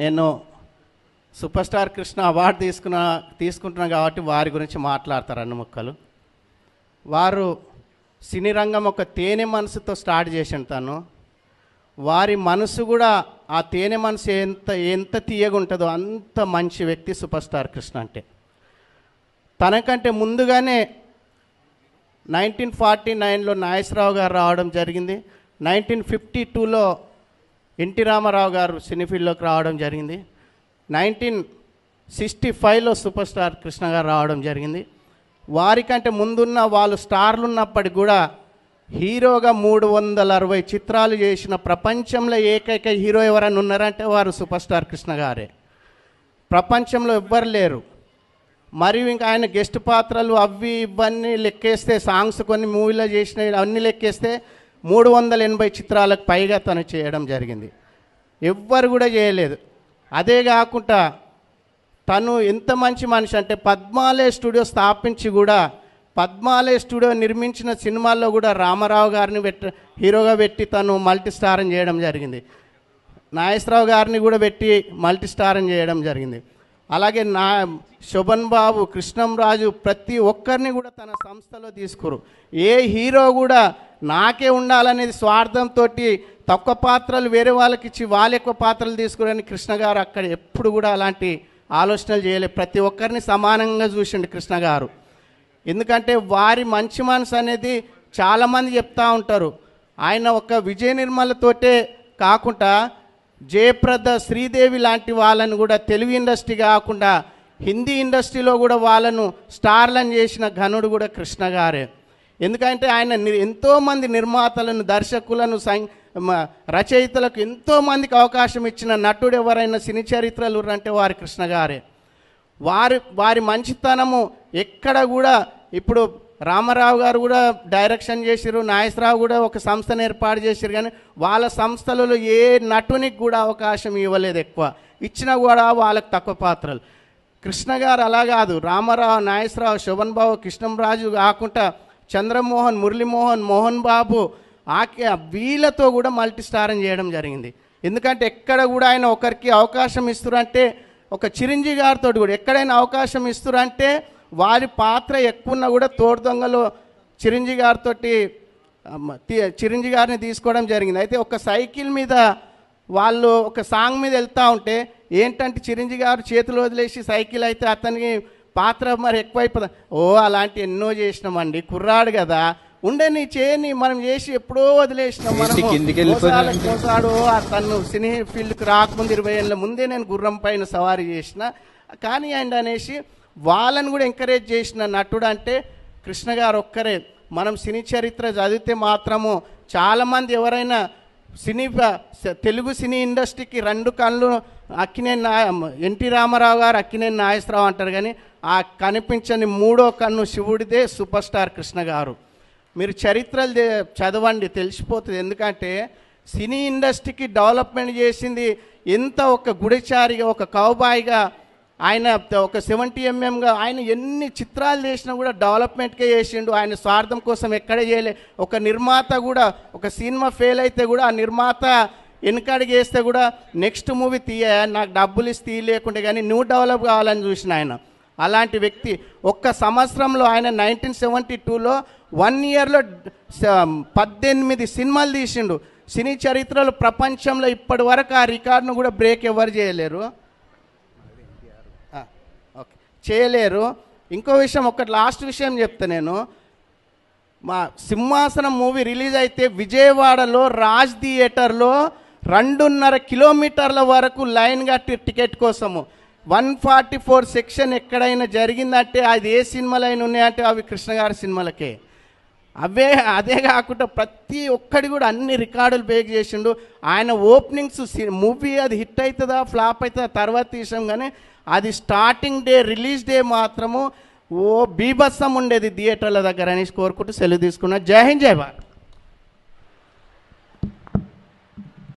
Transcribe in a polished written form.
నేను super star Krishna award తీసుకుంటున్నాను కాబట్టి వారి గురించి మాట్లాడతారు అన్ని ముక్కలు. వారు సినీ రంగం ఒక తేనె మనసుతో స్టార్ట్ చేసిన తను. వారి మనసు కూడా ఆ తేనె మనసు ఎంత తీయగా ఉంటుందో అంత మంచి వ్యక్తి సూపర్ స్టార్ కృష్ణ అంటే. తనకంటే ముందుగానే 1949లో నాగేశ్వరరావు గారు రావడం జరిగింది. 1952లో ఎన్టీ రామారావు గారు సినీ ఫీల్డ్లోకి రావడం జరిగింది. 1965లో సూపర్ స్టార్ కృష్ణ గారు రావడం జరిగింది. వారికంటే ముందున్న వాళ్ళు స్టార్లు ఉన్నప్పటికి కూడా హీరోగా 360 చిత్రాలు చేసిన ప్రపంచంలో ఏకైక హీరో ఎవరైనా ఉన్నారంటే వారు సూపర్ స్టార్ కృష్ణ గారే. ప్రపంచంలో ఎవ్వరు లేరు. మరియు ఇంకా ఆయన గెస్ట్ పాత్రలు అవి ఇవన్నీ లెక్కేస్తే, సాంగ్స్ కొన్ని మూవీలో చేసిన అన్నీ లెక్కేస్తే 380 చిత్రాలకు పైగా తను చేయడం జరిగింది. ఎవ్వరు కూడా చేయలేదు. అదే కాకుండా తను ఎంత మంచి మనిషి అంటే పద్మాలయ స్టూడియో స్థాపించి కూడా పద్మాలయ స్టూడియో నిర్మించిన సినిమాల్లో కూడా రామారావు గారిని హీరోగా పెట్టి తను మల్టీ స్టారం చేయడం జరిగింది. నాగేశ్వరరావు గారిని కూడా పెట్టి మల్టీ స్టారం చేయడం జరిగింది. అలాగే శోభన్ బాబు, కృష్ణంరాజు ప్రతి ఒక్కరిని కూడా తన సంస్థలో తీసుకురు. ఏ హీరో కూడా నాకే ఉండాలనేది స్వార్థంతో తక్కువ పాత్రలు వేరే వాళ్ళకి ఇచ్చి వాళ్ళు ఎక్కువ పాత్రలు తీసుకురని కృష్ణ గారు అక్కడ ఎప్పుడు కూడా అలాంటి ఆలోచనలు చేయలేదు. ప్రతి ఒక్కరిని సమానంగా చూసిండు కృష్ణ గారు. ఎందుకంటే వారి మంచి మనసు అనేది చాలామంది చెప్తూ ఉంటారు. ఆయన ఒక విజయ నిర్మలతోటే కాకుండా జయప్రద, శ్రీదేవి లాంటి వాళ్ళని కూడా తెలుగు ఇండస్ట్రీ కాకుండా హిందీ ఇండస్ట్రీలో కూడా వాళ్ళను స్టార్లను చేసిన ఘనుడు కూడా కృష్ణ గారే. ఎందుకంటే ఆయన ఎంతోమంది నిర్మాతలను, దర్శకులను, రచయితలకు ఎంతోమందికి అవకాశం ఇచ్చిన నటుడు ఎవరైనా సినీ చరిత్రలు అంటే వారి కృష్ణ గారే. వారి మంచితనము ఎక్కడ కూడా, ఇప్పుడు రామారావు గారు కూడా డైరెక్షన్ చేసిరు, నాగేశ్వరరావు కూడా ఒక సంస్థను ఏర్పాటు చేసిరు, కానీ వాళ్ళ సంస్థలలో ఏ నటునికి కూడా అవకాశం ఇవ్వలేదు. ఎక్కువ ఇచ్చినా కూడా వాళ్ళకి తక్కువ పాత్రలు. కృష్ణ గారు అలా కాదు. రామారావు, నాగేశ్వరరావు, శోభన్ బాబు, కృష్ణంరాజు కాకుండా చంద్రమోహన్, మురళీమోహన్, మోహన్ బాబు వీళ్ళతో కూడా మల్టీ స్టారం చేయడం జరిగింది. ఎందుకంటే ఎక్కడ కూడా ఆయన ఒకరికి అవకాశం ఇస్తురంటే, ఒక చిరంజీవి గారితో కూడా ఎక్కడైనా అవకాశం ఇస్తురంటే వారి పాత్ర ఎక్కువన్నా కూడా తోడు దొంగలో చిరంజీవి గారిని తీసుకోవడం జరిగింది. అయితే ఒక సైకిల్ మీద వాళ్ళు ఒక సాంగ్ మీద వెళ్తూ ఉంటే ఏంటంటే చిరంజీవి గారు చేతులు వదిలేసి సైకిల్ అయితే అతనికి పాత్ర మరి ఎక్కువైపోతుంది. అలాంటి ఎన్నో చేసినామండి, కుర్రాడు కదా ఉండని చేయని మనం చేసి ఎప్పుడో వదిలేసినాం. మనం కోసాడు తను సినీ ఫీల్డ్కి రాకముందు 20 ఏళ్ళ ముందే నేను గుర్రం పైన సవారీ చేసిన, కానీ అండ్ అనేసి వాళ్ళని కూడా ఎంకరేజ్ చేసిన నటుడు అంటే కృష్ణ గారు ఒక్కరే. మనం సినీ చరిత్ర చదివితే మాత్రము చాలామంది ఎవరైనా తెలుగు సినీ ఇండస్ట్రీకి 2 కళ్ళు అక్కినేని ఎన్టీ రామారావు గారు, అక్కినేని నాగేశ్వరరావు అంటారు, కానీ ఆ కనిపించని 3వ కన్ను శివుడిదే సూపర్ స్టార్ కృష్ణ గారు. మీరు చరిత్రలు చదవండి, తెలిసిపోతుంది. ఎందుకంటే సినీ ఇండస్ట్రీకి డెవలప్మెంట్ చేసింది ఎంత, ఒక గుడిచారిగా, ఒక కౌబాయిగా, ఆయన ఒక 70 mm ఆయన ఎన్ని చిత్రాలు చేసినా కూడా డెవలప్మెంట్కే చేసిండు. ఆయన స్వార్థం కోసం ఎక్కడ చేయలే. ఒక నిర్మాత కూడా ఒక సినిమా ఫెయిల్ అయితే కూడా ఆ నిర్మాత వెనకడికి వేస్తే కూడా నెక్స్ట్ మూవీ నాకు డబ్బులు ఇస్తే తీయలేకుంటే కానీ నువ్వు డెవలప్ కావాలని చూసిన ఆయన. అలాంటి వ్యక్తి. ఒక్క సంవత్సరంలో ఆయన 1972లో 1 yearలో 18 సినిమాలు తీసిండు. సినీ చరిత్రలో ప్రపంచంలో ఇప్పటి వరకు ఆ రికార్డును కూడా బ్రేక్ ఎవరు చేయలేరు. ఇంకో విషయం, ఒకటి లాస్ట్ విషయం చెప్తా నేను. మా సింహాసనం మూవీ రిలీజ్ అయితే విజయవాడలో రాజ్ థియేటర్లో 2.5 కిలోమీటర్ల వరకు లైన్ కట్టి టికెట్ కోసము. 144 సెక్షన్ ఎక్కడైనా జరిగిందంటే అది ఏ సినిమాలైనా ఉన్నాయంటే అవి కృష్ణ గారి సినిమాలకే. అదే కాకుండా ప్రతి ఒక్కడి కూడా అన్ని రికార్డులు బ్రేక్ చేసిండు. ఆయన ఓపెనింగ్స్ మూవీ అది హిట్ అవుతుందా ఫ్లాప్ అవుతుందా తర్వాత తీసాం, కానీ అది స్టార్టింగ్ డే, రిలీజ్ డే మాత్రము బీభత్సం ఉండేది థియేటర్ల దగ్గర అనేసి కోరుకుంటూ సెలవు తీసుకున్నా. జై హింద్, జై భారత్.